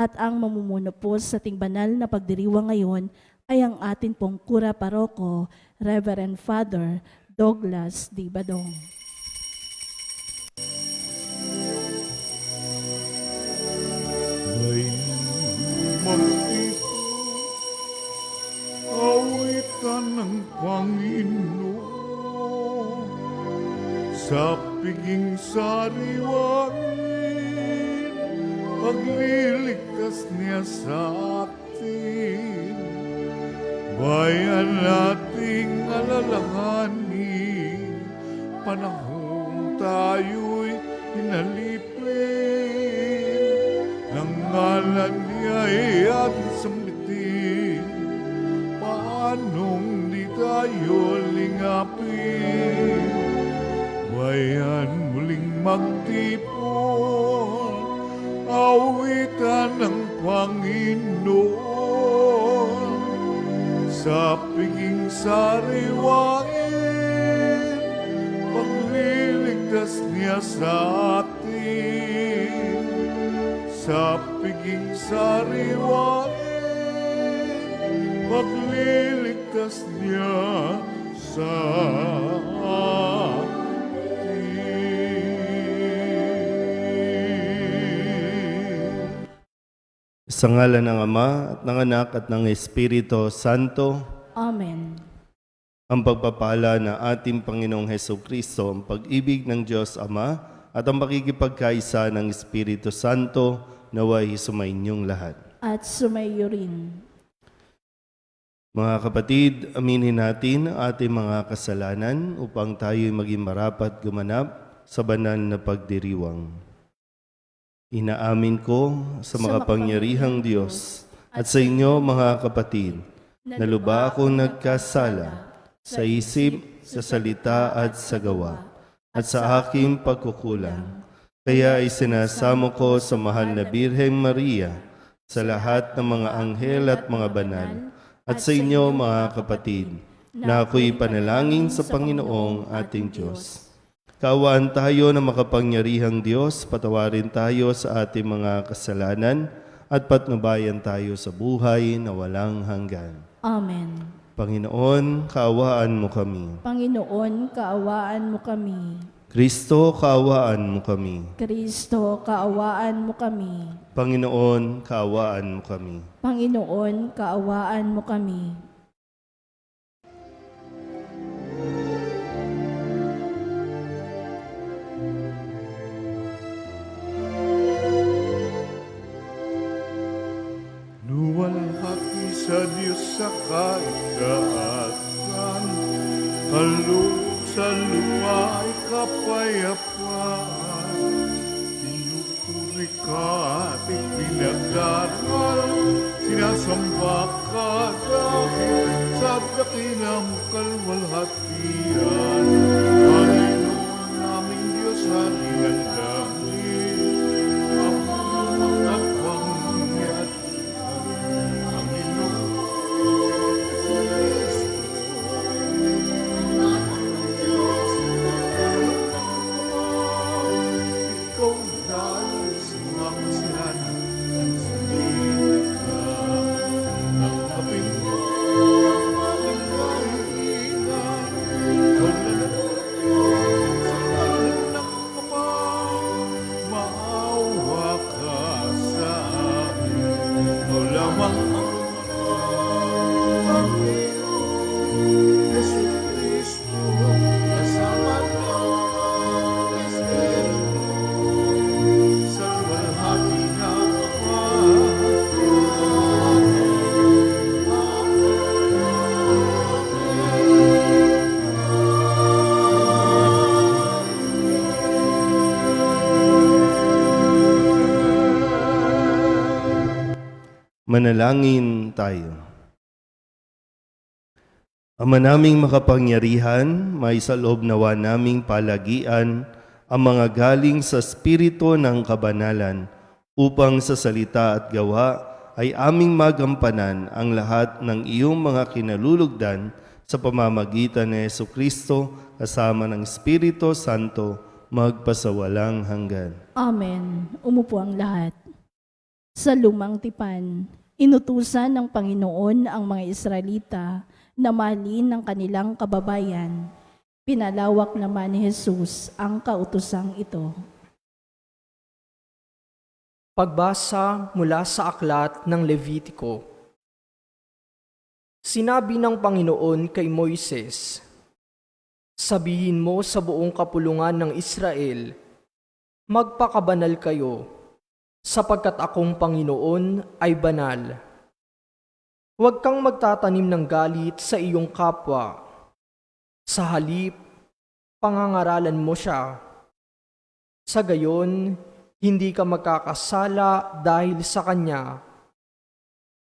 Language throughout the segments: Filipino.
At ang mamumuno po sa ating banal na pagdiriwang ngayon ay ang atin pong Kura Paroko, Reverend Father Douglas D. Badong. May mag-isa, awitan ng Panginoon, sa piging sariwain, pagliligtas niya sa atin. Bayan nating alalahanin, panahong tayo'y hinalipin, ng ngalan niya'y ating sambitin, paanong di tayo lingapin. Bayan muling magtipon, awitan ng Panginoon, sa piging sariwain, pagliligtas niya sa atin. Sa piging sariwain, pagliligtas niya sa atin. Sa ngalan ng Ama at ng Anak at ng Espiritu Santo, Amen. ang pagpapala na ating Panginoong Hesukristo, ang pag-ibig ng Diyos Ama at ang pakikipagkaisa ng Espiritu Santo naway sumainyong lahat. At sumayo rin. Mga kapatid, aminin natin ang ating mga kasalanan upang tayo'y maging marapat gumanap sa banal na pagdiriwang. Inaamin ko sa makapangyarihang Diyos at sa inyo mga kapatid, na lubha akong nagkasala sa isip, sa salita at sa gawa, at sa aking pagkukulang. Kaya isinasamo ko sa mahal na Birheng Maria, sa lahat ng mga anghel at mga banal, at sa inyo mga kapatid, na ako'y panalangin sa Panginoong ating Diyos. Kaawaan tayo ng makapangyarihang Diyos, patawarin tayo sa ating mga kasalanan, at patnubayan tayo sa buhay na walang hanggan. Amen. Panginoon, kaawaan mo kami. Panginoon, kaawaan mo kami. Kristo, kaawaan mo kami. Kristo, kaawaan mo kami. Panginoon, kaawaan mo kami. Panginoon, kaawaan mo kami. Luwalhati sa Diyos sa kaitaasan, kaloob sa lupa ay kapayapaan. Pinupuri ka at ipinagdaral, sinasamba ka dahil sa dakilang kalwalhatian. Panginoon naming Diyos, hari ng langit, ako at Manalangin tayo. Ama naming makapangyarihan, may sa loob nawa naming palagian ang mga galing sa Espiritu ng kabanalan upang sa salita at gawa ay aming magampanan ang lahat ng iyong mga kinalulugdan sa pamamagitan ni Jesucristo kasama ng Espiritu Santo magpasawalang hanggan. Amen. Umupo ang lahat. Sa lumang tipan, inutusan ng Panginoon ang mga Israelita na mahalin ng kanilang kababayan. Pinalawak naman ni Jesus ang kautusang ito. Pagbasa mula sa aklat ng Levitiko. Sinabi ng Panginoon kay Moises, "Sabihin mo sa buong kapulungan ng Israel, magpakabanal kayo, sapagkat akong Panginoon ay banal. Huwag kang magtatanim ng galit sa iyong kapwa. Sa halip, pangangaralan mo siya. Sa gayon, hindi ka magkakasala dahil sa kanya.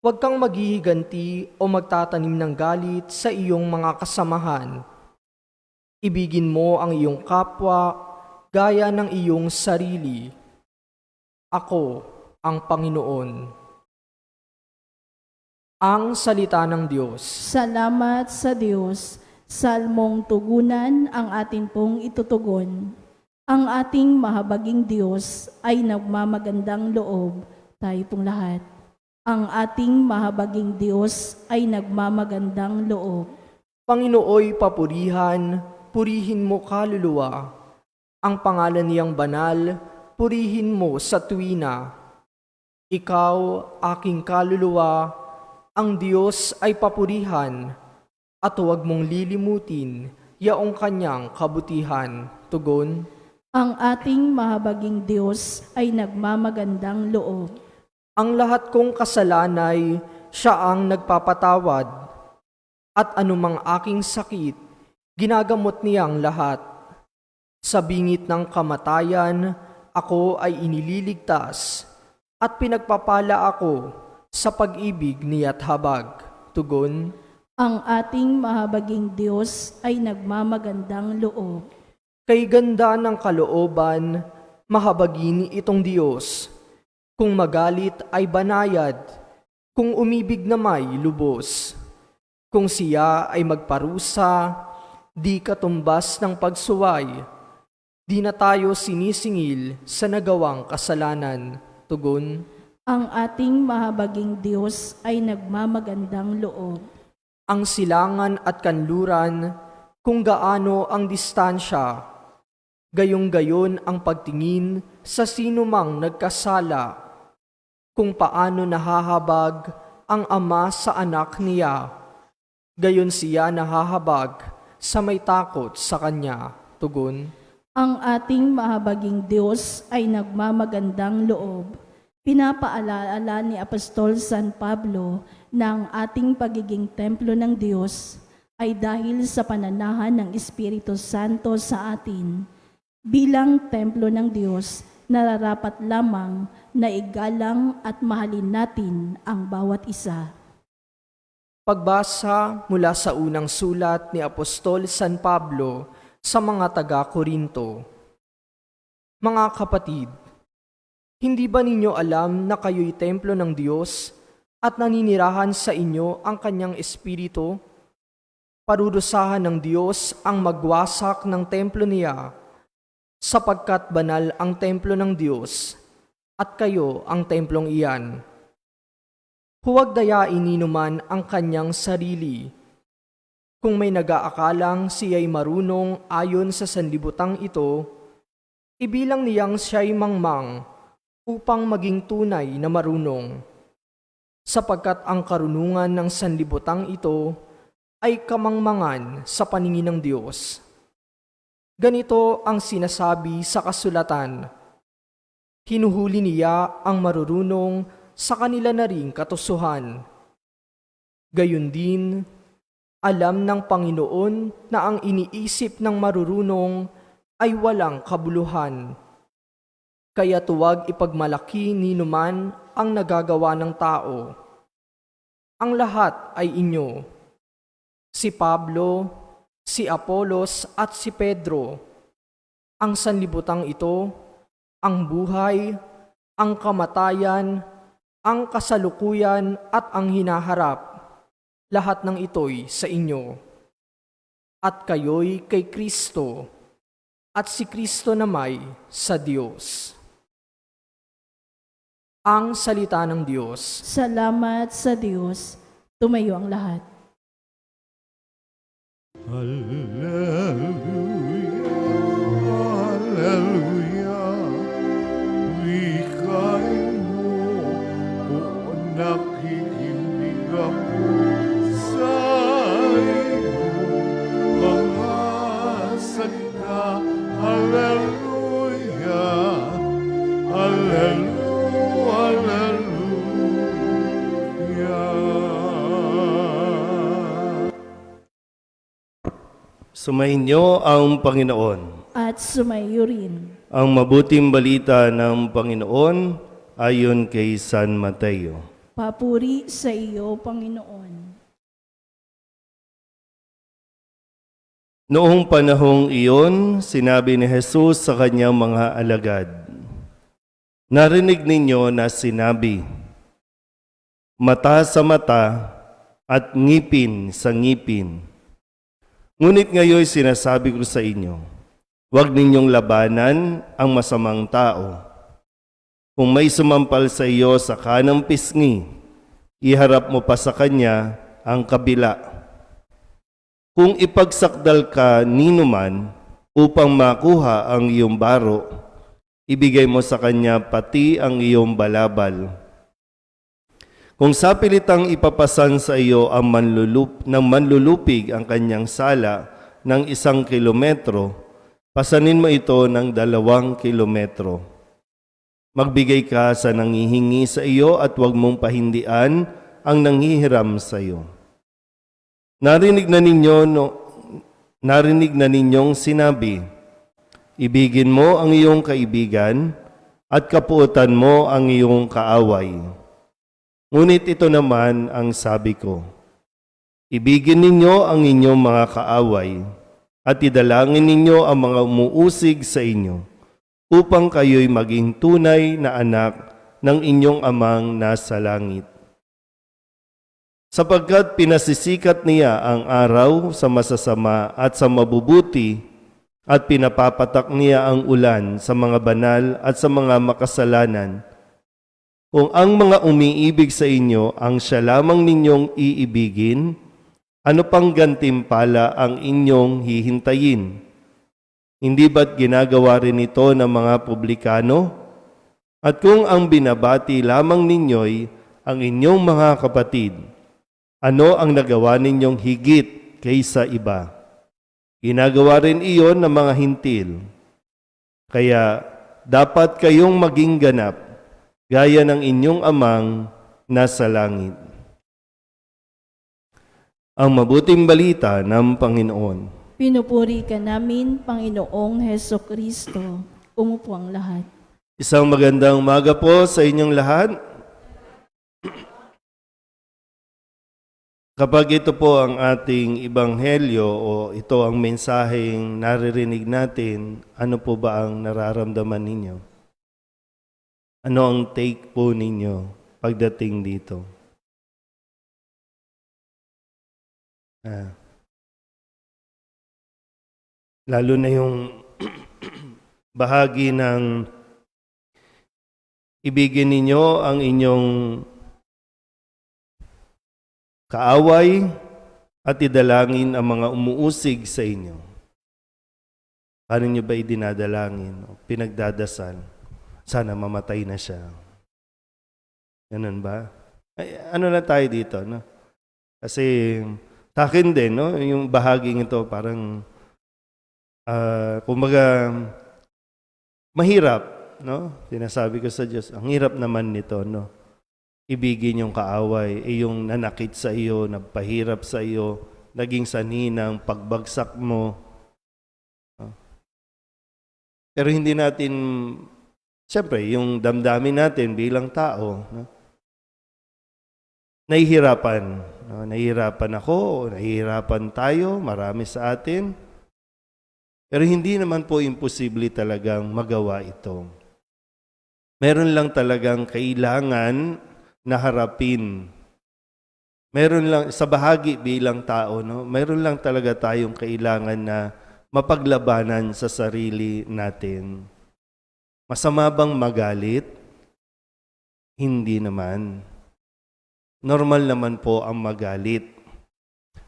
Huwag kang maghihiganti o magtatanim ng galit sa iyong mga kasamahan. Ibigin mo ang iyong kapwa gaya ng iyong sarili. Ako ang Panginoon." Ang salita ng Diyos. Salamat sa Diyos, salmong tugunan ang atin pong itutugon. Ang ating mahabaging Diyos ay nagmamagandang loob, tayo pong lahat. Ang ating mahabaging Diyos ay nagmamagandang loob. Panginooy papurihan, purihin mo kaluluwa. Ang pangalan niyang banal, purihin mo sa tuwina. Ikaw, aking kaluluwa, ang Diyos ay papurihan, at huwag mong lilimutin yaong kanyang kabutihan. Tugon. Ang ating mahabaging Diyos ay nagmamagandang loob. Ang lahat kong kasalanay, siya ang nagpapatawad, at anumang aking sakit, ginagamot niyang lahat. Sa bingit ng kamatayan, ako ay inililigtas, at pinagpapala ako sa pag-ibig niya't habag. Tugon. Ang ating mahabaging Diyos ay nagmamagandang loob. Kay ganda ng kalooban, mahabagin itong Diyos. Kung magalit ay banayad, kung umibig na may lubos. Kung siya ay magparusa, di katumbas ng pagsuway. Di na tayo sinisingil sa nagawang kasalanan. Tugon. Ang ating mahabaging Diyos ay nagmamagandang loob. Ang silangan at kanluran, kung gaano ang distansya, gayong-gayon ang pagtingin sa sinumang nagkasala, kung paano nahahabag ang ama sa anak niya, gayon siya nahahabag sa may takot sa kanya. Tugon. Ang ating mahabaging Diyos ay nagmamagandang loob. Pinapaalala ni Apostol San Pablo na ang ating pagiging templo ng Diyos ay dahil sa pananahan ng Espiritu Santo sa atin. Bilang templo ng Diyos, nararapat lamang na igalang at mahalin natin ang bawat isa. Pagbasa mula sa unang sulat ni Apostol San Pablo sa mga taga-Korinto. Mga kapatid, hindi ba ninyo alam na kayo'y templo ng Diyos at naninirahan sa inyo ang kanyang Espiritu? Parurusahan ng Diyos ang magwasak ng templo niya, sapagkat banal ang templo ng Diyos at kayo ang templong iyan. Huwag dayain ninuman ang kanyang sarili. Kung may nag-aakalang siya'y marunong ayon sa sanlibutang ito, ibilang niyang siya'y mangmang upang maging tunay na marunong, sapagkat ang karunungan ng sanlibutang ito ay kamangmangan sa paningin ng Diyos. Ganito ang sinasabi sa kasulatan, hinuhuli niya ang marurunong sa kanila na ring katusuhan. Gayon din, alam ng Panginoon na ang iniisip ng marurunong ay walang kabuluhan. Kaya tuwag ipagmalaki ninuman ang nagagawa ng tao. Ang lahat ay inyo. Si Pablo, si Apolos at si Pedro. Ang sanlibutang ito, ang buhay, ang kamatayan, ang kasalukuyan at ang hinaharap. Lahat ng ito'y sa inyo. At kayo'y kay Kristo, at si Kristo namay sa Diyos. Ang salita ng Diyos. Salamat sa Diyos. Tumayo ang lahat. Hallelujah, Hallelujah. Wikain mo, o nakikinig ako sa iyong mga salita. Hallelujah, Hallelujah, Hallelujah. Sumainyo ang Panginoon. At sumayo rin. Ang mabuting balita ng Panginoon ayon kay San Mateo. Papuri sa iyo, Panginoon. Noong panahong iyon, sinabi ni Jesus sa kanyang mga alagad, "Narinig ninyo na sinabi, mata sa mata at ngipin sa ngipin. Ngunit ngayon sinasabi ko sa inyo, huwag ninyong labanan ang masamang tao. Kung may sumampal sa iyo sa kanang pisngi, iharap mo pa sa kanya ang kabila. Kung ipagsakdal ka ninuman upang makuha ang iyong baro, ibigay mo sa kanya pati ang iyong balabal. Kung sapilitang ipapasan sa iyo ang manlulupig ang kanyang sala ng 1 kilometro, pasanin mo ito ng 2 kilometro. Magbigay ka sa nangihingi sa iyo at huwag mong pahindian ang nanghihiram sa iyo. Narinig na ninyong sinabi, ibigin mo ang iyong kaibigan at kapuutan mo ang iyong kaaway. Ngunit ito naman ang sabi ko, ibigin ninyo ang inyong mga kaaway at idalangin ninyo ang mga umuusig sa inyo upang kayo'y maging tunay na anak ng inyong amang nasa langit. Sapagkat pinasisikat niya ang araw sa masasama at sa mabubuti at pinapapatak niya ang ulan sa mga banal at sa mga makasalanan. Kung ang mga umiibig sa inyo ang siya lamang ninyong iibigin, ano pang gantimpala ang inyong hihintayin? Hindi ba't ginagawa rin ito ng mga publikano? At kung ang binabati lamang ninyo'y ang inyong mga kapatid, ano ang nagawa ninyong higit kaysa iba? Ginagawa rin iyon ng mga hintil. Kaya dapat kayong maging ganap, gaya ng inyong amang nasa langit. Ang mabuting balita ng Panginoon. Pinupuri ka namin, Panginoong Heso Kristo. Umupo ang lahat. Isang magandang umaga po sa inyong lahat. Kapag ito po ang ating ibanghelyo o ito ang mensaheng naririnig natin, ano po ba ang nararamdaman ninyo? Ano ang take po ninyo pagdating dito? Lalo na yung bahagi ng ibigin ninyo ang inyong kaaway at idalangin ang mga umuusig sa inyo. Paano nyo ba idinadalangin o pinagdadasal? Sana mamatay na siya. Ganun ba? Ay, ano na tayo dito, no? Kasi sa akin din, no? Yung bahaging ito parang kumbaga mahirap, no? Sinasabi ko sa Diyos, ang hirap naman nito, no? Ibigin yung kaaway, yung nanakit sa iyo, nagpahirap sa iyo, naging sanhi ng pagbagsak mo. Pero hindi natin, siyempre, yung damdamin natin bilang tao, no? Nahihirapan. No? Nahihirapan ako, nahihirapan tayo, marami sa atin. Pero hindi naman po imposible talagang magawa ito. Meron lang talagang kailangan na harapin. Meron lang, sa bahagi bilang tao, no? Meron lang talaga tayong kailangan na mapaglabanan sa sarili natin. Masama bang magalit? Hindi naman. Normal naman po ang magalit.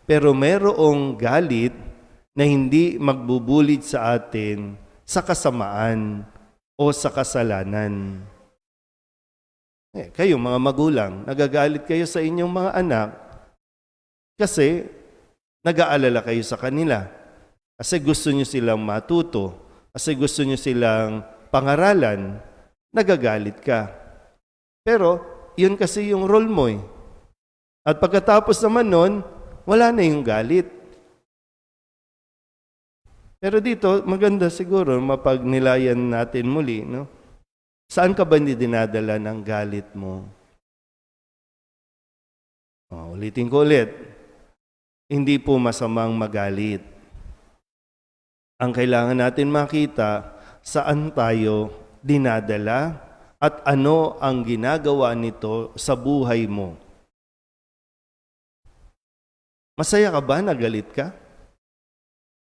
Pero mayroong galit na hindi magbubulit sa atin sa kasamaan o sa kasalanan. Kayo mga magulang, nagagalit kayo sa inyong mga anak kasi nag-aalala kayo sa kanila. Kasi gusto nyo silang matuto. Kasi gusto nyo silang pangaralan. Nagagalit ka. Pero, yun kasi yung role mo eh. At pagkatapos naman nun, wala na yung galit. Pero dito, maganda siguro mapagnilayan natin muli, no? Saan ka ba dinadala ng galit mo? Ulitin ko ulit. Hindi po masamang magalit. Ang kailangan natin makita, saan tayo dinadala at ano ang ginagawa nito sa buhay mo. Masaya ka ba? Nagalit ka?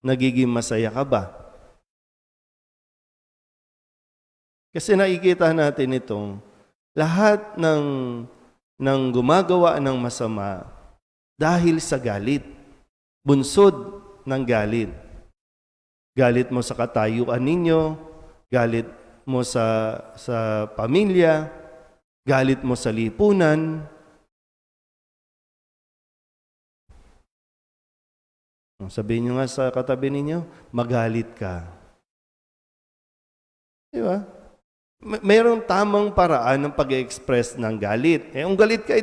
Nagiging masaya ka ba? Kasi nakikita natin itong lahat ng gumagawa ng masama dahil sa galit. Bunsod ng galit. Galit mo sa katayuan ninyo, galit mo sa pamilya, galit mo sa lipunan. Sabihin nyo nga sa katabi ninyo, magalit ka. Di ba? Mayroong tamang paraan ng pag-express ng galit. Kung galit ka,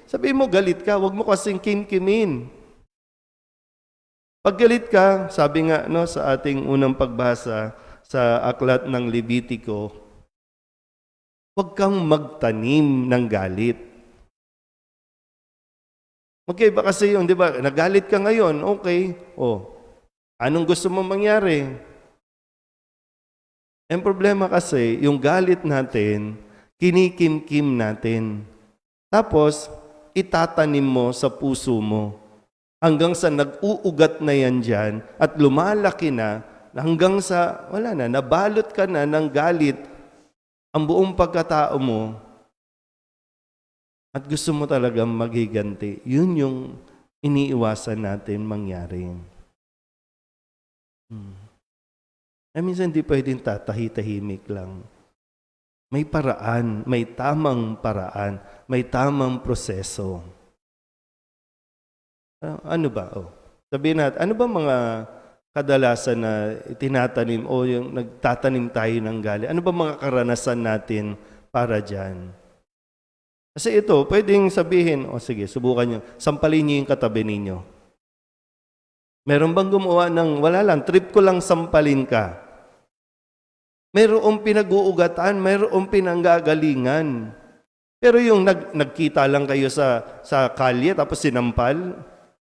sabihin mo galit ka, huwag mo kasing kimkimin. Pag galit ka, sabi nga sa ating unang pagbasa sa aklat ng Levitico, huwag kang magtanim ng galit. Magkaiba kasi yun, di ba? Nagalit ka ngayon, okay. Anong gusto mo mangyari? Ang problema kasi, yung galit natin, kinikimkim natin. Tapos, itatanim mo sa puso mo. Hanggang sa nag-uugat na yan dyan at lumalaki na, hanggang sa, wala na, nabalot ka na ng galit ang buong pagkatao mo. At gusto mo talagang maghiganti, yun yung iniiwasan natin mangyari. Minsan hindi pwedeng tatahi-tahimik lang. May paraan, may tamang paraan, may tamang proseso. Ano ba? Sabihin natin, ano ba mga kadalasan na itinatanim o yung nagtatanim tayo ng galit? Ano ba mga karanasan natin para dyan? Kasi ito, pwedeng sabihin, sige, subukan nyo, sampalin nyo yung katabi ninyo. Meron bang gumawa ng, wala lang, trip ko lang sampalin ka. Mayroong pinag-uugatan, mayroong pinanggagalingan. Pero yung nagkita lang kayo sa kalye, tapos sinampal,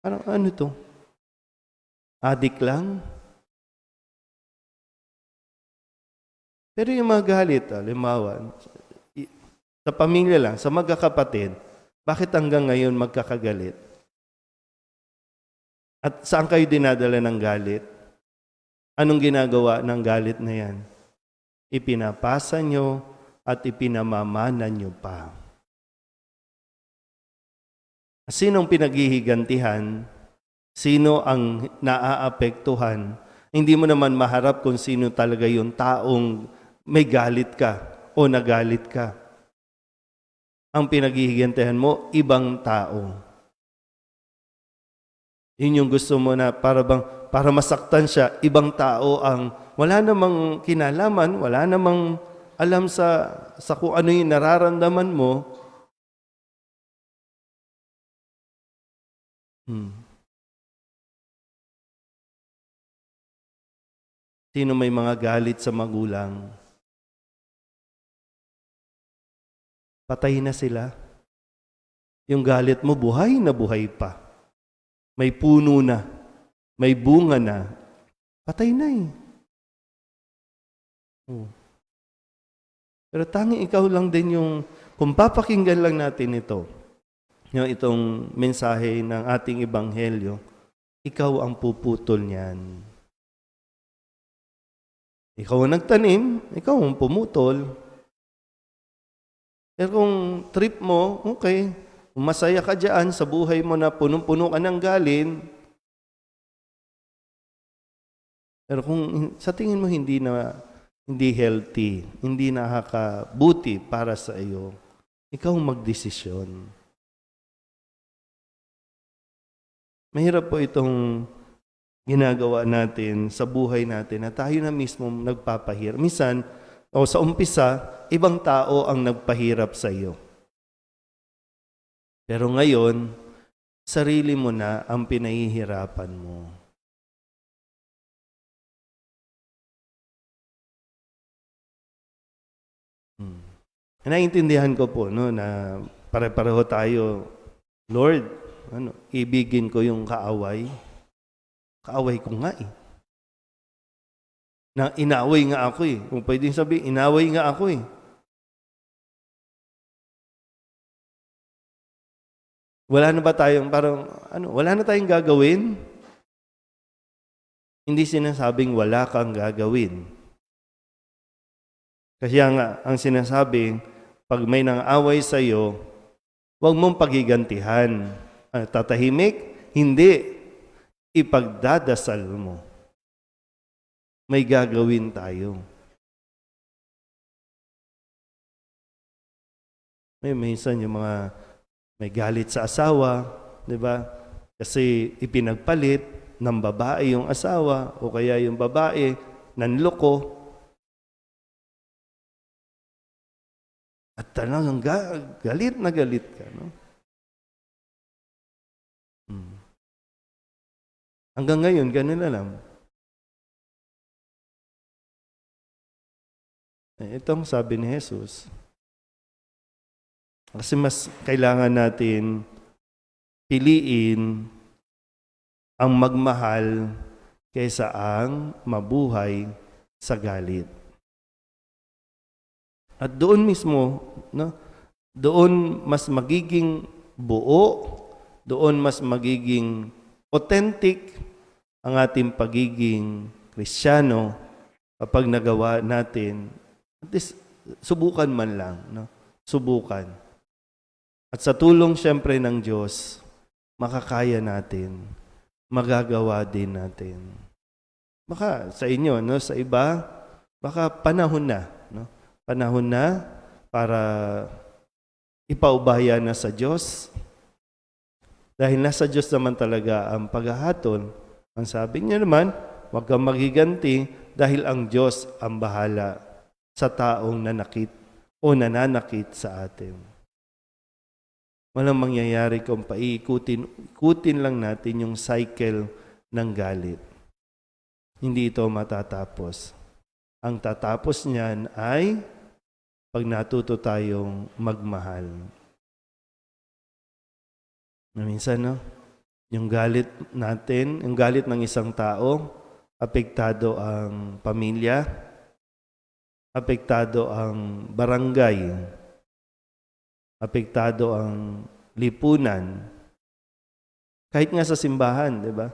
ano to? Adik lang? Pero yung mga galit, limawan, sa pamilya lang, sa magkakapatid, bakit hanggang ngayon magkakagalit? At saan kayo dinadala ng galit? Anong ginagawa ng galit na yan? Ipinapasa nyo at ipinamamana nyo pa. Sinong pinaghihigantihan? Sino ang naaapektuhan? Hindi mo naman maharap kung sino talaga yung taong may galit ka o nagalit ka. Ang pinaghihigantihan mo, ibang tao. Yun yung gusto mo na para masaktan siya, ibang tao ang wala namang kinalaman, wala namang alam sa kung ano yung nararamdaman mo. Sino may mga galit sa magulang? Patay na sila. Yung galit mo, buhay na buhay pa. May puno na. May bunga na. Patay na eh. Pero tanging ikaw lang din yung, kung papakinggan lang natin ito, yung itong mensahe ng ating ebanghelyo, ikaw ang puputol niyan. Ikaw ang nagtanim, ikaw ang pumutol. Pero kung trip mo, okay, masaya ka dyan sa buhay mo na punong-puno ka ng galit. Pero kung sa tingin mo hindi healthy, hindi nakakabuti para sa iyo, ikaw magdesisyon. Mahirap po itong ginagawa natin sa buhay natin na tayo na mismo nagpapahirap. Minsan, o sa umpisa, ibang tao ang nagpahirap sa iyo. Pero ngayon, sarili mo na ang pinahihirapan mo. Naiintindihan ko po no, na pare-pareho tayo, Lord, ibigin ko yung kaaway. Kaaway ko nga eh. Na inaway nga ako eh. Kung pwedeng sabihin, inaway nga ako eh. Wala na ba tayong wala na tayong gagawin? Hindi sinasabing wala kang gagawin. Kasi nga, ang sinasabi, pag may nang-away sa iyo, huwag mong pagigantihan. Tatahimik? Hindi. Ipagdadasal mo. May gagawin tayo. Minsan yung mga may galit sa asawa, di ba? Kasi ipinagpalit ng babae yung asawa o kaya yung babae nanloko. At talagang galit na galit ka, no? Hanggang ngayon, ganun na lang. Itong sabi ni Jesus. Kasi mas kailangan natin piliin ang magmahal kaysa ang mabuhay sa galit. At doon mismo, no, doon mas magiging buo, doon mas magiging authentic ang ating pagiging Kristiyano kapag nagawa natin, at least subukan man lang, no? Subukan. At sa tulong siyempre ng Diyos, makakaya natin, magagawa din natin. Baka sa inyo, no, sa iba, baka panahon na, no? Panahon na para ipaubaya na sa Diyos. Dahil nasa Diyos naman talaga ang paghahatol. Ang sabi niya naman, huwag kang maghiganti dahil ang Diyos ang bahala sa taong nanakit o nananakit sa atin. Walang mangyayari kung ikutin lang natin yung cycle ng galit. Hindi ito matatapos. Ang tatapos niyan ay pag natuto tayong magmahal. Minsan, no? Yung galit natin, yung galit ng isang tao, apektado ang pamilya, apektado ang barangay, apektado ang lipunan. Kahit nga sa simbahan, di ba?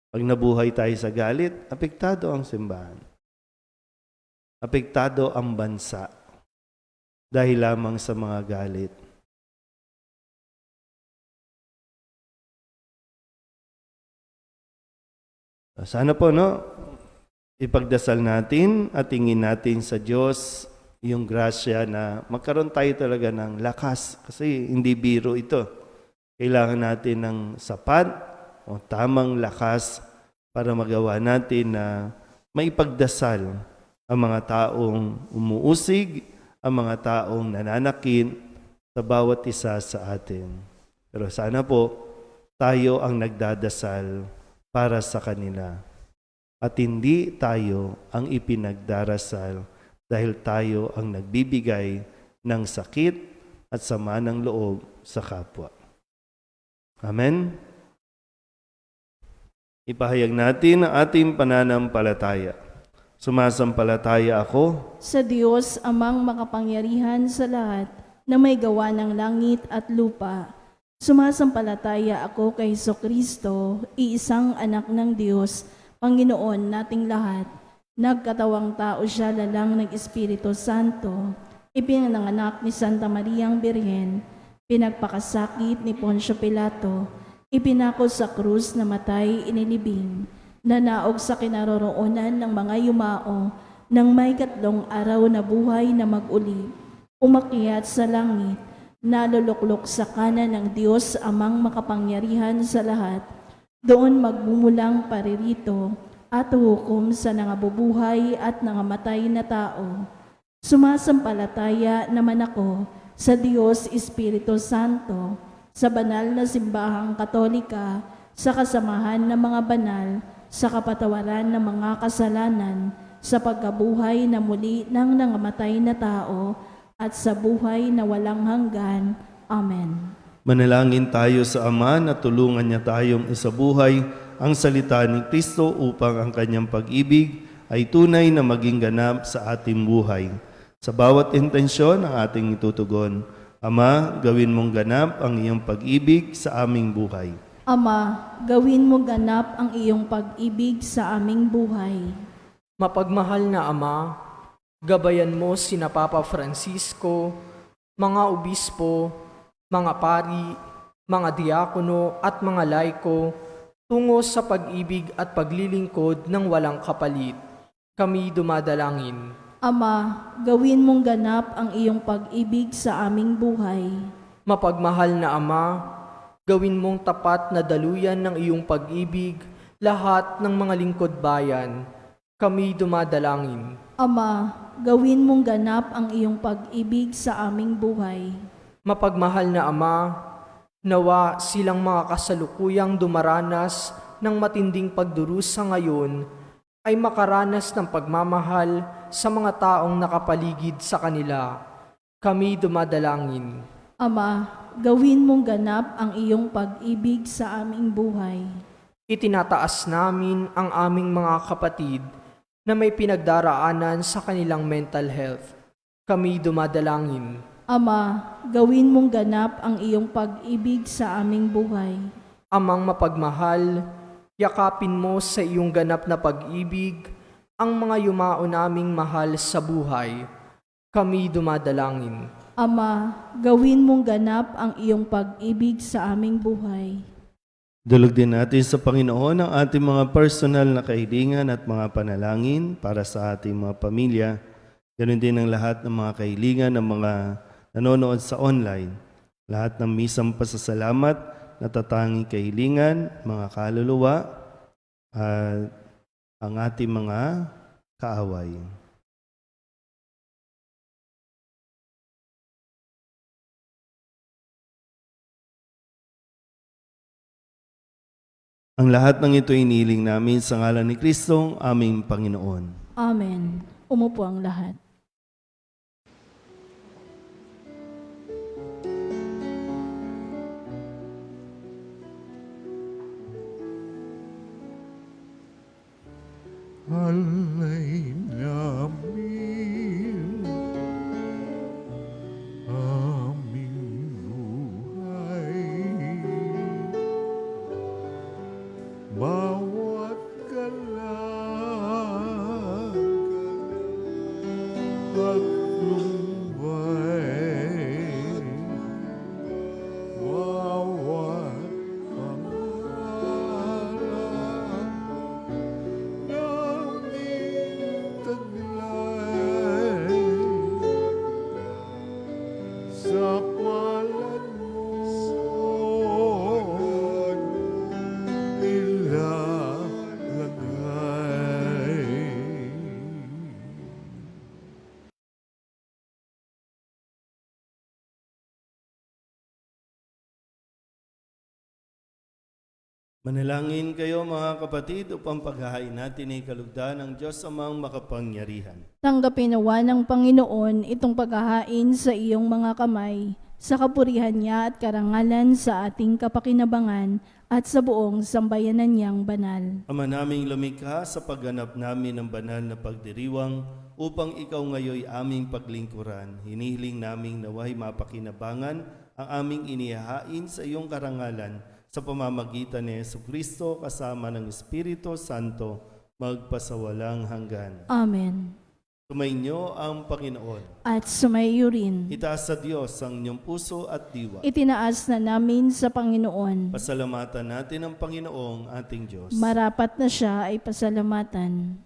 Pag nabuhay tayo sa galit, apektado ang simbahan. Apektado ang bansa dahil lamang sa mga galit. Sana po, no, ipagdasal natin at tingin natin sa Diyos yung grasya na magkaroon tayo talaga ng lakas. Kasi hindi biro ito. Kailangan natin ng sapat o tamang lakas para magawa natin na maipagdasal ang mga taong umuusig, ang mga taong nananakit sa bawat isa sa atin. Pero sana po, tayo ang nagdadasal para sa kanila. At hindi tayo ang ipinagdarasal dahil tayo ang nagbibigay ng sakit at sama ng loob sa kapwa. Amen? Ipahayag natin ang ating pananampalataya. Sumasampalataya ako Sa Diyos, amang makapangyarihan sa lahat, na may gawa ng langit at lupa. Sumasampalataya ako kay Jesucristo, iisang anak ng Diyos, Panginoon nating lahat. Nagkatawang tao siya lalang ng Espiritu Santo. ipinanganak ni Santa Mariang Birhen, pinagpakasakit ni Poncio Pilato, ipinako sa krus na matay inilibing, nanaog sa kinaroroonan ng mga yumao, nang may 3 araw na buhay na mag-uli, umakyat sa langit, naluluklok sa kanan ng Diyos amang makapangyarihan sa lahat. Doon magbumulang paririto at hukom sa nangabubuhay at nangamatay na tao. Sumasampalataya naman ako sa Diyos Espiritu Santo, sa banal na simbahang Katolika, sa kasamahan ng mga banal, sa kapatawaran ng mga kasalanan, sa pagkabuhay na muli ng nangamatay na tao, at sa buhay na walang hanggan. Amen. Manalangin tayo sa Ama na tulungan niya tayong isabuhay ang salita ni Kristo upang ang kanyang pag-ibig ay tunay na maging ganap sa ating buhay. Sa bawat intensyon ng ating itutugon, Ama, gawin mong ganap ang iyong pag-ibig sa aming buhay. Ama, gawin mo ganap ang iyong pag-ibig sa aming buhay. Mapagmahal na Ama, gabayan mo sina Papa Francisco, mga obispo, mga pari, mga diakono at mga laiko tungo sa pag-ibig at paglilingkod ng walang kapalit. Kami dumadalangin. Ama, gawin mong ganap ang iyong pag-ibig sa aming buhay. Mapagmahal na Ama, gawin mong tapat na daluyan ng iyong pag-ibig lahat ng mga lingkod bayan. Kami dumadalangin. Ama, gawin mong ganap ang iyong pag-ibig sa aming buhay. Mapagmahal na Ama, nawa silang mga kasalukuyang dumaranas ng matinding pagdurusa ngayon ay makaranas ng pagmamahal sa mga taong nakapaligid sa kanila. Kami dumadalangin. Ama, gawin mong ganap ang iyong pag-ibig sa aming buhay. Itinataas namin ang aming mga kapatid na may pinagdaraanan sa kanilang mental health. Kami dumadalangin. Ama, gawin mong ganap ang iyong pag-ibig sa aming buhay. Amang mapagmahal, yakapin mo sa iyong ganap na pag-ibig ang mga yumao naming mahal sa buhay. Kami dumadalangin. Ama, gawin mong ganap ang iyong pag-ibig sa aming buhay. Dulog din natin sa Panginoon ang ating mga personal na kahilingan at mga panalangin para sa ating mga pamilya. Ganon din ang lahat ng mga kahilingan ng mga nanonood sa online. Lahat ng misang pasasalamat, natatanging kahilingan, mga kaluluwa, at ang ating mga kaaway. Ang lahat ng ito iniling namin sa ngalan ni Kristo, aming Panginoon. Amen. Umupo ang lahat. Alay namin aming buhay, bawat kalag at lumbay, bawat pangarap naming taglay, sa palad mo ilalagay. Manalangin kayo mga kapatid upang paghahain natin ay kalugdan ng Diyos amang makapangyarihan. Tanggapin nawa ng Panginoon itong paghahain sa iyong mga kamay, sa kapurihan niya at karangalan sa ating kapakinabangan at sa buong sambayanan niyang banal. Ama naming lumikha, sa pagganap namin ng banal na pagdiriwang upang ikaw ngayoy aming paglingkuran, hinihiling naming naway mapakinabangan ang aming inihahain sa iyong karangalan sa pamamagitan ni Jesucristo kasama ng Espiritu Santo magpasawalang hanggan. Amen. Sumainyo ang Panginoon. at sumayo rin. Itaas sa Diyos ang inyong puso at diwa. Itinaas na namin sa Panginoon. Pasalamatan natin ang Panginoong ating Diyos. Marapat na siya ay pasalamatan.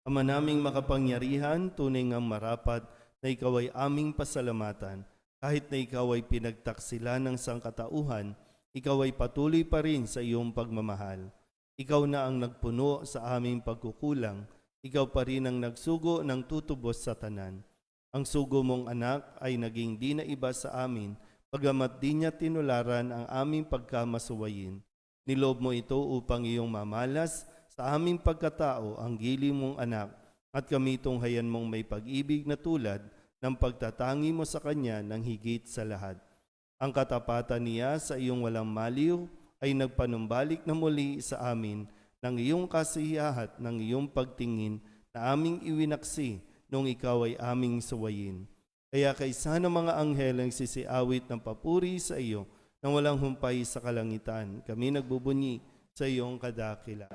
Ama naming makapangyarihan, tunay ngang marapat na ikaw ay aming pasalamatan. Kahit na ikaw ay pinagtaksila ng sangkatauhan, ikaw ay patuloy pa rin sa iyong pagmamahal. Ikaw na ang nagpuno sa aming pagkukulang. Ikaw pa rin ang nagsugo ng tutubos sa tanan. Ang sugo mong anak ay naging di na iba sa amin, pagamat di niya tinularan ang aming pagkamasuwayin. Nilob mo ito upang iyong mamalas sa aming pagkatao ang giling mong anak, at kami tunghayan mong may pag-ibig na tulad ng pagtatangi mo sa kanya ng higit sa lahat. Ang katapatan niya sa iyong walang maliw ay nagpanumbalik na muli sa amin ng iyong kasiyahat ng iyong pagtingin na aming iwinaksi nung ikaw ay aming suwayin. Kaya kaysa ng mga anghel ang sisiawit ng papuri sa iyo nang walang humpay sa kalangitan, kami nagbubunyi sa iyong kadakila.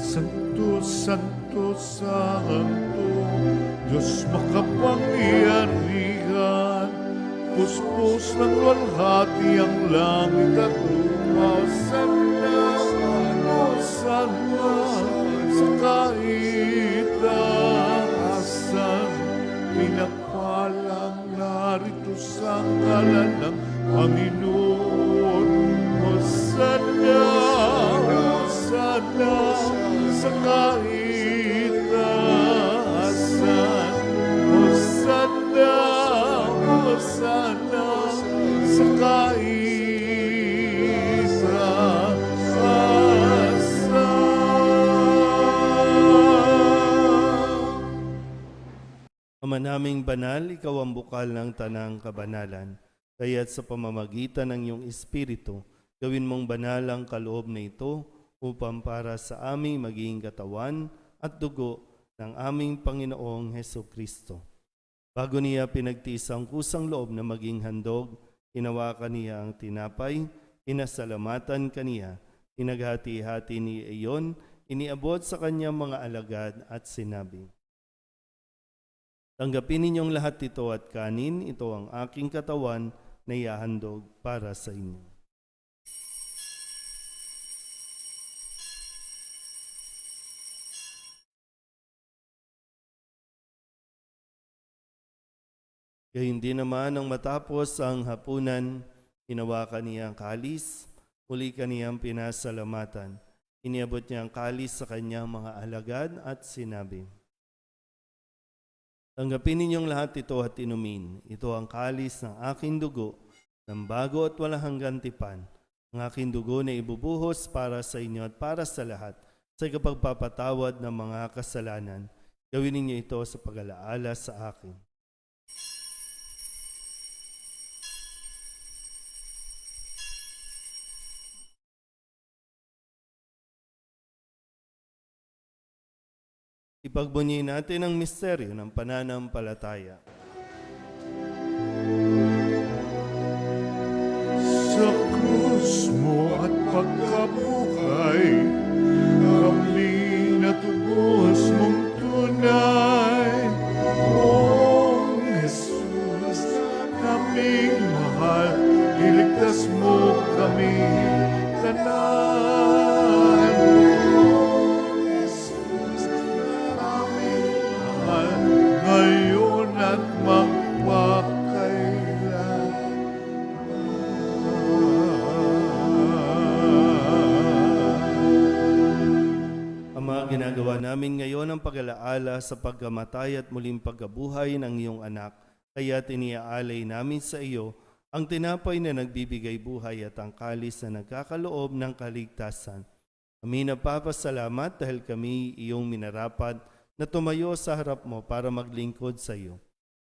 Santo, Santo, Santo, Diyos makapangyarihan, puspos ng walhati ang langit at lupa. Sana sa kaitaasan, pinagpalang narito sa ngalan ng Panginoon. Hosana, Hosana sa kaitaasan. Hosana, Hosana sa kaitaasan. Ama naming banal, ikaw ang bukal ng tanang kabanalan. Kaya't sa pamamagitan ng iyong Espiritu, gawin mong banal ang kaloob na ito upang para sa aming maging katawan at dugo ng aming Panginoong Heso Kristo. Bago niya pinagtiis ang kusang loob na maging handog, hinawakan niya ang tinapay, inasalamatan kaniya, pinaghati-hati ni iyon, iniabot sa kanyang mga alagad at sinabi, "Tanggapin ninyong lahat ito at kanin, ito ang aking katawan na iahandog para sa inyo." Gayun din naman nang matapos ang hapunan, hinawakan niya ang kalis, muli kaniyang pinasalamatan. Iniabot niya ang kalis sa kanyang mga alagad at sinabi, "Tanggapin ninyong lahat ito at inumin. Ito ang kalis ng aking dugo, ng bago at walang hanggang tipan. Ang aking dugo na ibubuhos para sa inyo at para sa lahat, sa ikapagpapatawad ng mga kasalanan. Gawin ninyo ito sa pag-alaala sa akin." Ipagbunyi natin ang misteryo ng pananampalataya. Sa krus mo at pagkabuhay, kami natubos mong tunay. O Jesus, naming mahal, iligtas mo kami tanan. O Jesus, naming mahal, ngayon at magpakailan. Ama, ginagawa namin ngayon ang pag-alaala sa pagkamatay at muling pagkabuhay ng iyong anak. Kaya tiniaalay namin sa iyo ang tinapay na nagbibigay buhay at ang kalis na nagkakaloob ng kaligtasan. Kami nagpapasalamat dahil kami iyong minarapat na tumayo sa harap mo para maglingkod sa iyo.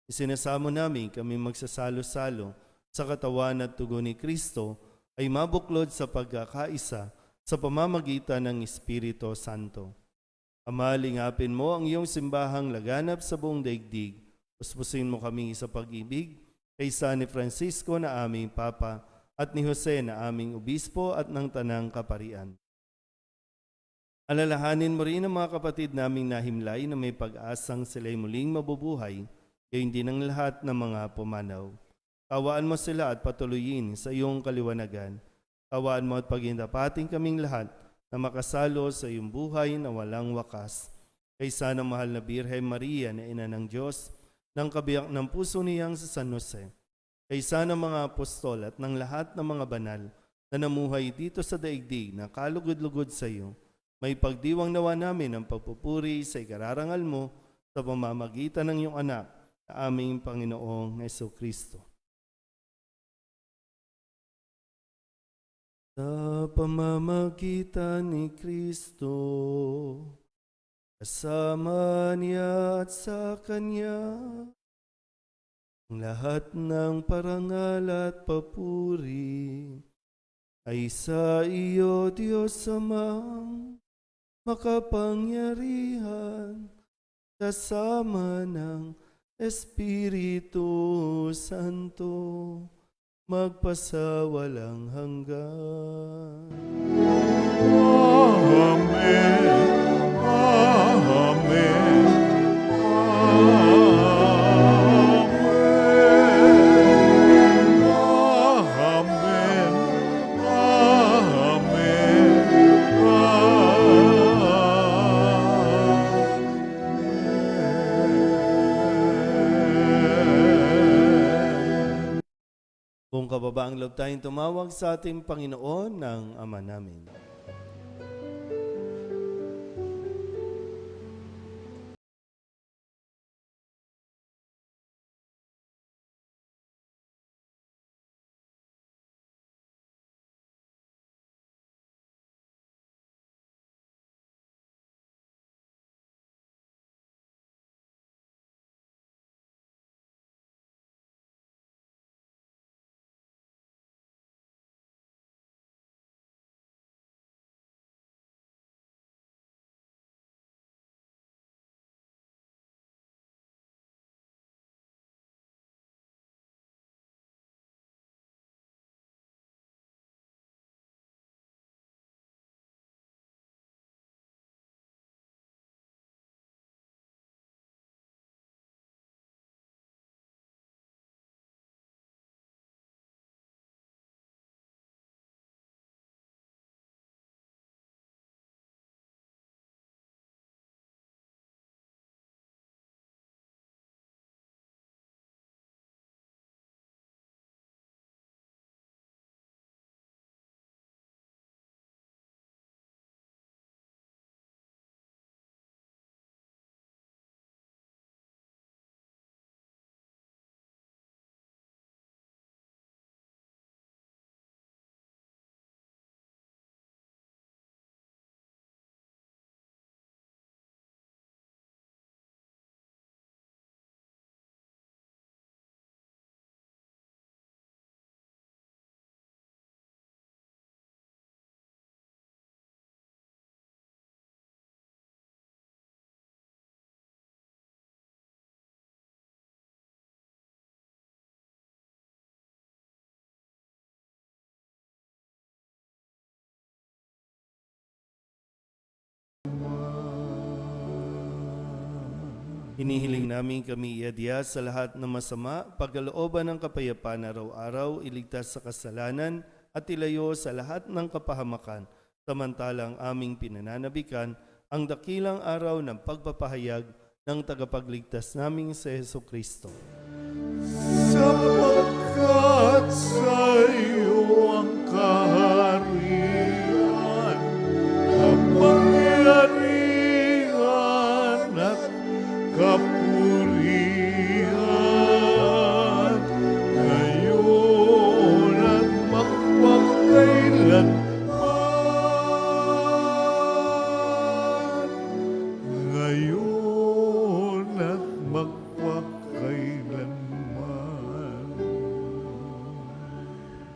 Isinasamo namin kami magsasalo-salo sa katawan at dugo ni Kristo ay mabuklod sa pagkakaisa sa pamamagitan ng Espiritu Santo. Ama, lingapin mo ang iyong simbahang laganap sa buong daigdig. Puspusin mo kami sa pag-ibig kay San Francisco na aming Papa at ni Jose na aming Obispo at ng Tanang Kaparian. Alalahanin mo rin ang mga kapatid naming nahimlay na may pag-asang sila'y muling mabubuhay, gayon din ang lahat ng mga pumanaw. Kawaan mo sila at patuloyin sa iyong kaliwanagan. Kawaan mo at pagindapating kaming lahat na makasalo sa iyong buhay na walang wakas. Kaysa ng mahal na Birhen Maria na ina ng Diyos, ng kabiyak ng puso niyang sa San Jose, kaysa ng mga apostol at ng lahat ng mga banal na namuhay dito sa daigdig na kalugod-lugod sa iyo, may pagdiwang nawa namin ang pagpupuri sa ikararangal mo sa pamamagitan ng iyong anak na aming Panginoong Jesucristo. Sa pamamagitan ni Kristo, kasama niya at sa Kanya, ang lahat ng parangal at papuri ay sa iyo, Diyos Amang makapangyarihan, kasama ng Espiritu Santo, magpasawalang hanggan. Amen. Amen. Amen. Amen. Kung kababaang loob tayong tumawag sa ating Panginoon ng Ama namin. Hinihiling namin kami iadya sa lahat ng masama, pagkalooban ng kapayapaan araw-araw, iligtas sa kasalanan at ilayo sa lahat ng kapahamakan, samantalang aming pinananabikan ang dakilang araw ng pagpapahayag ng tagapagligtas naming si Jesucristo. Sapagkat sa iyo ang kaharian, kapangyarihan at kapurihan, ngayon at magpakailanman. Ngayon at magpakailanman.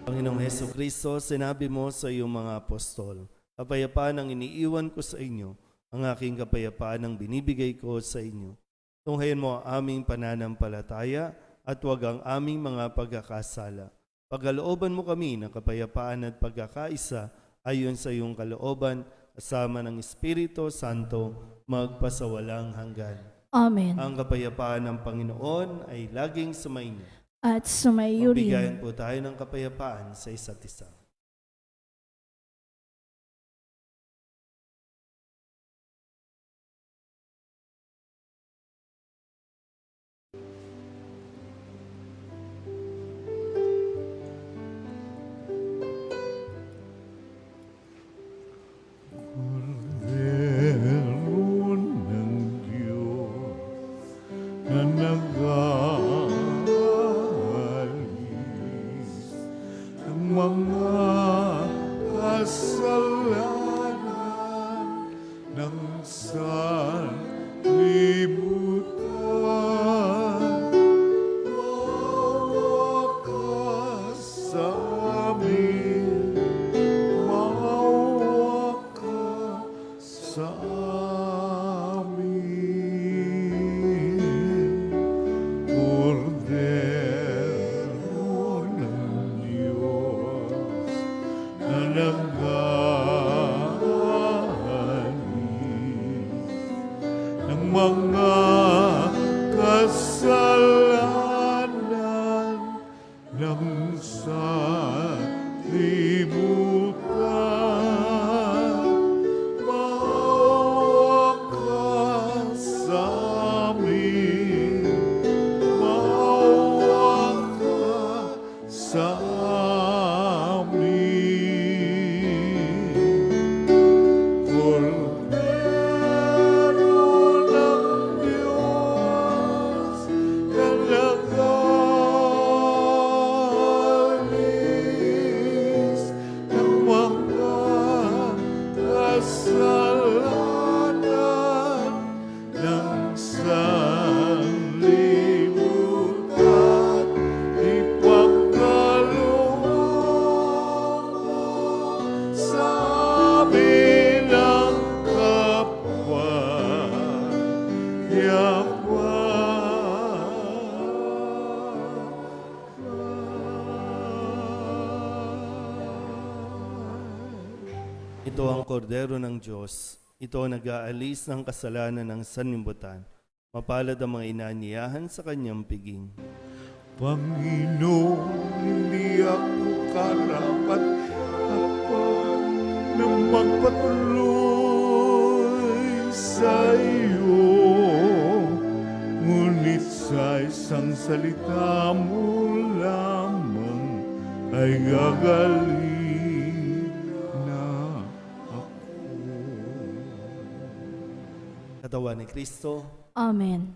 Panginoong Jesucristo, sinabi mo sa iyong mga apostol, kapayapaan ang iniiwan ko sa inyo, ang aking kapayapaan ang binibigay ko sa inyo. Tunghayan mo ang aming pananampalataya at huwag ang aming mga pagkakasala. Pagkalooban mo kami ng kapayapaan at pagkakaisa ayon sa iyong kalooban kasama ng Espiritu Santo, magpasawalang hanggan. Amen. Ang kapayapaan ng Panginoon ay laging sumainyo. At sumayo Magbigayan rin. po tayo ng kapayapaan sa isa't isa. Cordero ng Diyos na nag-aalis ng mga kasalanan ng sanlibutan. Maawa ka sa amin, maawa ka sa amin. Cordero ng Diyos na nag-aalis ng mga kasalanan ng sanlibutan. Maawa ka sa amin, maawa ka sa amin. Cordero ng Diyos na nag-aalis ng mga kasalanan ng sanlibutan. Ipagkaloob mo sa amin ang kapayapaan. Ito ang kordero ng Diyos. Ito ang nag-aalis ng kasalanan ng sanlibutan. Mapalad ang mga inaniyahan sa kanyang piging. Panginoon, hindi ako karapat na magpatuloy sa iyo. Ngunit sa isang salita mo lamang ay gagaling na ako. Katawan ni Kristo, Amen.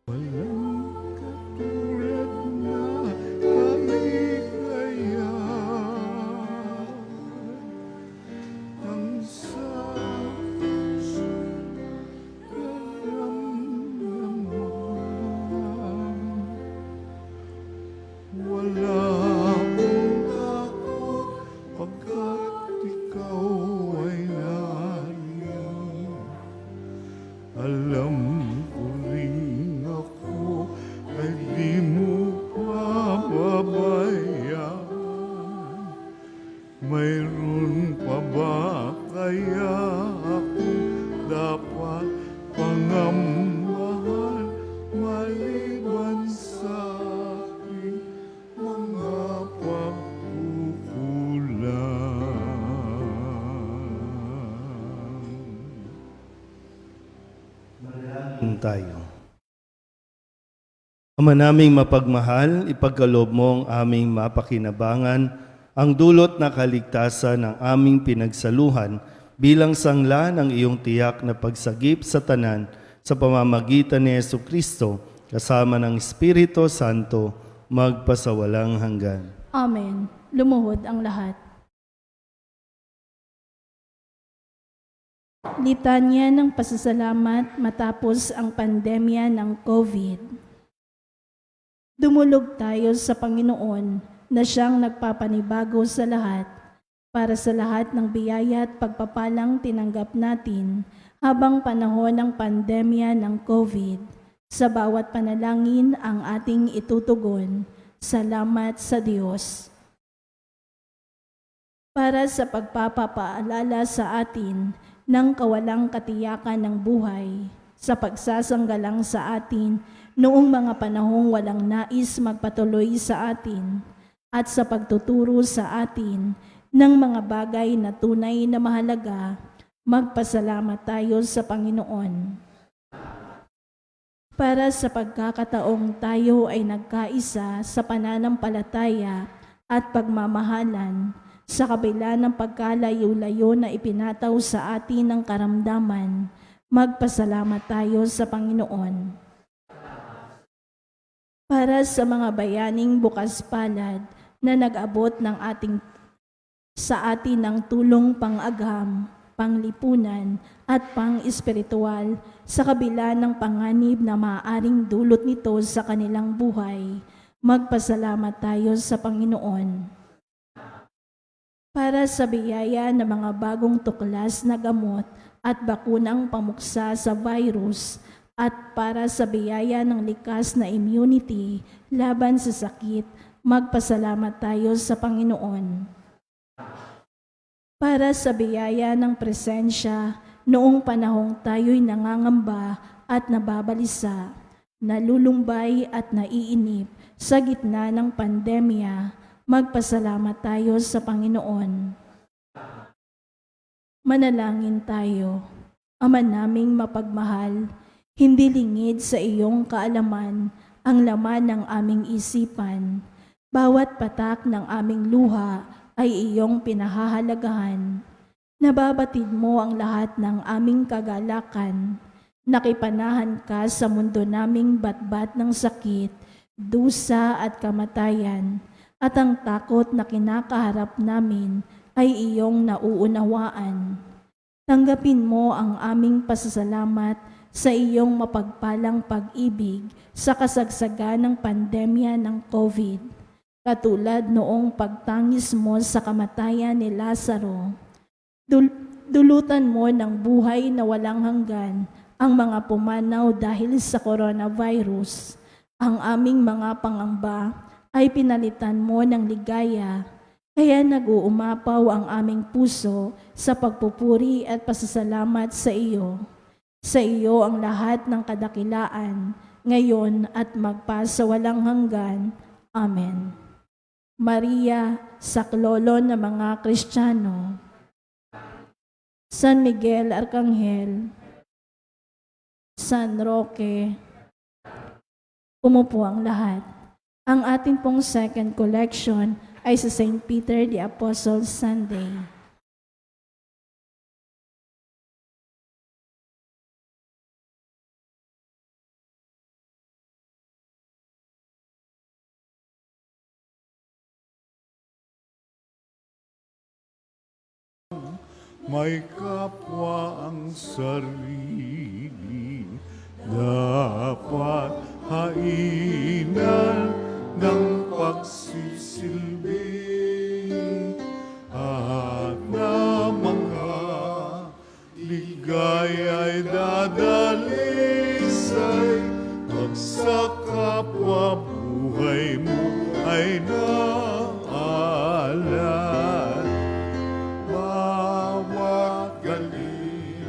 Walang katulad na kami alam ko rin ako ay di mo pababayaan. Mayroon pa ba kaya ako dapat pangambahan maliban sa aking mga pagkukulang? Tayo. Ama naming mapagmahal, ipagkaloob mo ang aming mapakinabangan, ang dulot na kaligtasan ng aming pinagsaluhan bilang sangla ng iyong tiyak na pagsagip sa tanan sa pamamagitan ni Jesucristo kasama ng Espiritu Santo magpasawalang hanggan. Amen. Lumuhod ang lahat. Litanya ng pasasalamat matapos ang pandemya ng COVID. Dumulog tayo sa Panginoon na siyang nagpapanibago sa lahat para sa lahat ng biyaya at pagpapalang tinanggap natin habang panahon ng pandemya ng COVID. Sa bawat panalangin ang ating itutugon. Salamat sa Diyos. Para sa pagpapaalala sa atin ng kawalang katiyakan ng buhay, sa pagsasanggalang sa atin noong mga panahong walang nais magpatuloy sa atin, at sa pagtuturo sa atin ng mga bagay na tunay na mahalaga, magpasalamat tayo sa Panginoon. Para sa pagkakataong tayo ay nagkaisa sa pananampalataya at pagmamahalan, sa kabila ng pagkalayo-layo na ipinataw sa atin ng karamdaman, magpasalamat tayo sa Panginoon. Para sa mga bayaning bukas palad na nag-abot sa atin ng tulong pang-agham, panglipunan at pang-espiritual sa kabila ng panganib na maaaring dulot nito sa kanilang buhay, magpasalamat tayo sa Panginoon. Para sa biyaya ng mga bagong tuklas na gamot at bakunang pamuksa sa virus, at para sa biyaya ng likas na immunity laban sa sakit, magpasalamat tayo sa Panginoon. Para sa biyaya ng presensya noong panahong tayo'y nangangamba at nababalisa, nalulumbay at naiinip sa gitna ng pandemya, magpasalamat tayo sa Panginoon. Manalangin tayo. Ama naming mapagmahal, hindi lingid sa iyong kaalaman ang laman ng aming isipan. Bawat patak ng aming luha ay iyong pinahahalagahan. Nababatid mo ang lahat ng aming kagalakan. Nakipanahan ka sa mundo naming batbat ng sakit, dusa at kamatayan. At ang takot na kinakaharap namin ay iyong nauunawaan. Tanggapin mo ang aming pasasalamat sa iyong mapagpalang pag-ibig sa kasagsagan ng pandemya ng COVID. Katulad noong pagtangis mo sa kamatayan ni Lazaro, dulutan mo ng buhay na walang hanggan ang mga pumanaw dahil sa coronavirus. Ang aming mga pangamba ay pinalitan mo ng ligaya, kaya nag-uumapaw ang aming puso sa pagpupuri at pasasalamat sa iyo. Sa iyo ang lahat ng kadakilaan, ngayon at magpasawalang hanggan. Amen. Maria, saklolo ng mga Kristiyano. San Miguel Arcangel, San Roque, umupo ang lahat. Ang ating pong second collection ay sa St. Peter the Apostle Sunday. May kapwa ang sarili, dapat hainan ng pagsisilbi at na mga ligay ay madalisay, pag sa kapwa buhay mo ay naalat. Bawat galing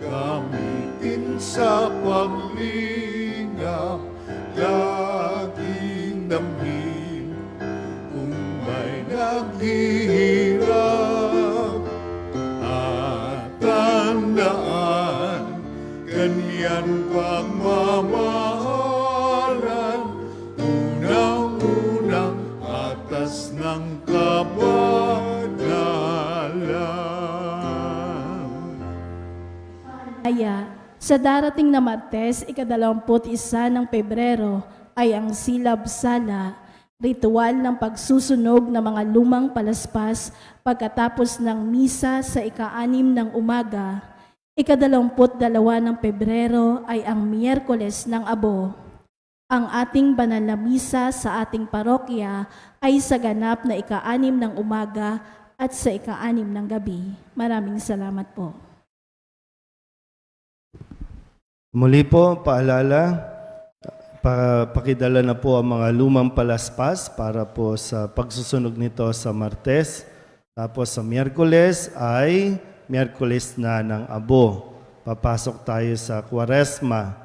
gamitin sa paglingap, laging damhin kung may naghihirap. At tandaan, ganyan pagmamahalan, unang-unang atas ng kabanalan. Aya, sa darating na Martes, 21 ng Pebrero, ay ang Silab Sala, ritual ng pagsusunog ng mga lumang palaspas pagkatapos ng misa sa 6 ng umaga. 22 ng Pebrero ay ang Miyerkules ng Abo. Ang ating banal na misa sa ating parokya ay sa ganap na 6 ng umaga at sa 6 ng gabi. Maraming salamat po. Muli po, paalala, pakidala na po ang mga lumang palaspas para po sa pagsusunog nito sa Martes. Tapos sa Miyerkules ay Miyerkules na ng Abo. Papasok tayo sa Kwaresma.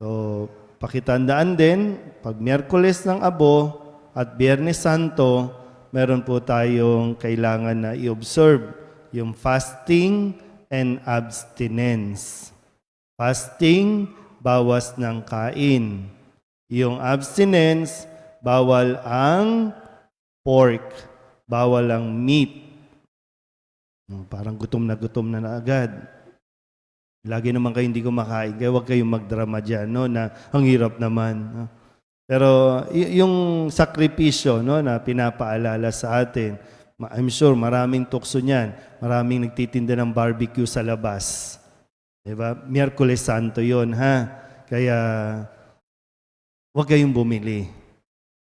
So, pakitandaan din, pag Miyerkules ng Abo at Biyernes Santo, meron po tayong kailangan na i-observe yung fasting and abstinence. Fasting, bawas ng kain. Yung abstinence, bawal ang pork, bawal ang meat. Parang gutom na agad. Lagi naman kayo hindi kumakain, kaya huwag kayong magdrama dyan, no, na ang hirap naman. No? Pero yung sakripisyo, no, na pinapaalala sa atin, I'm sure maraming tukso niyan, maraming nagtitinda ng barbecue sa labas. Diba? Miyerkules Santo yon, ha? Kaya huwag kayong bumili.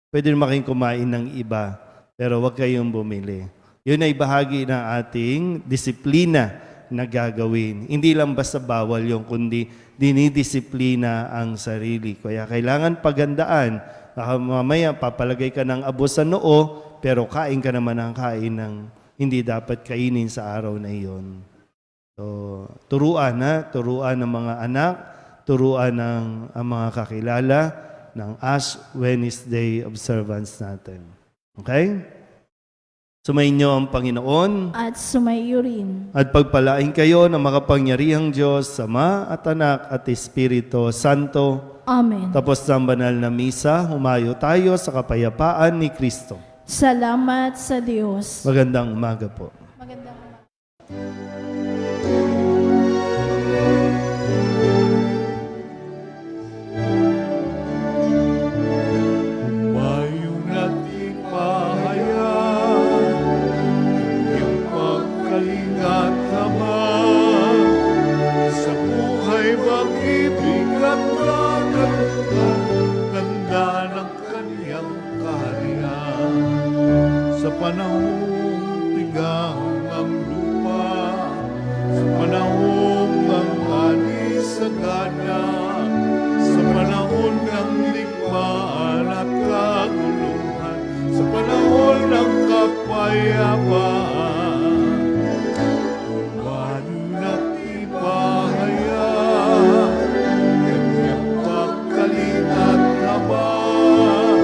Pwede naman kayong kumain ng iba, pero huwag kayong bumili. Yun ay bahagi ng ating disiplina na gagawin. Hindi lang basta bawal yung, kundi dinidisiplina ang sarili. Kaya kailangan pagandaan. Baka mamaya papalagay ka ng abo sa noo, pero kain ka naman ng kain ng hindi dapat kainin sa araw na iyon. So, turuan ng mga anak, turuan ng ang mga kakilala ng Ash Wednesday observance natin. Okay? Sumainyo ang Panginoon At sumayo rin. at pagpalain kayo ng makapangyarihang Diyos, Ama at Anak at Espiritu Santo. Amen. Tapos ng banal na misa, humayo tayo sa kapayapaan ni Kristo. Salamat sa Diyos. Magandang umaga po. Magandang Mayong nagpahayag, yung pagkalingat naman, sa buhay mag-ibig at kagaluhan, tanda ng kanyang kaharian. Sa panahong tigang ang lupa, sa panahong ang ani sa gana, sa panahon ng ligmaan at kaguluhan, sa panahon ng kapayapaan, umano na't ipahayag, kanyang pagkalingat naman,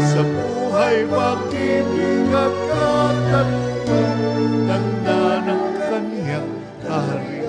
sa buhay pag-ibig at katalunan, tanda ng kanyang kaharian.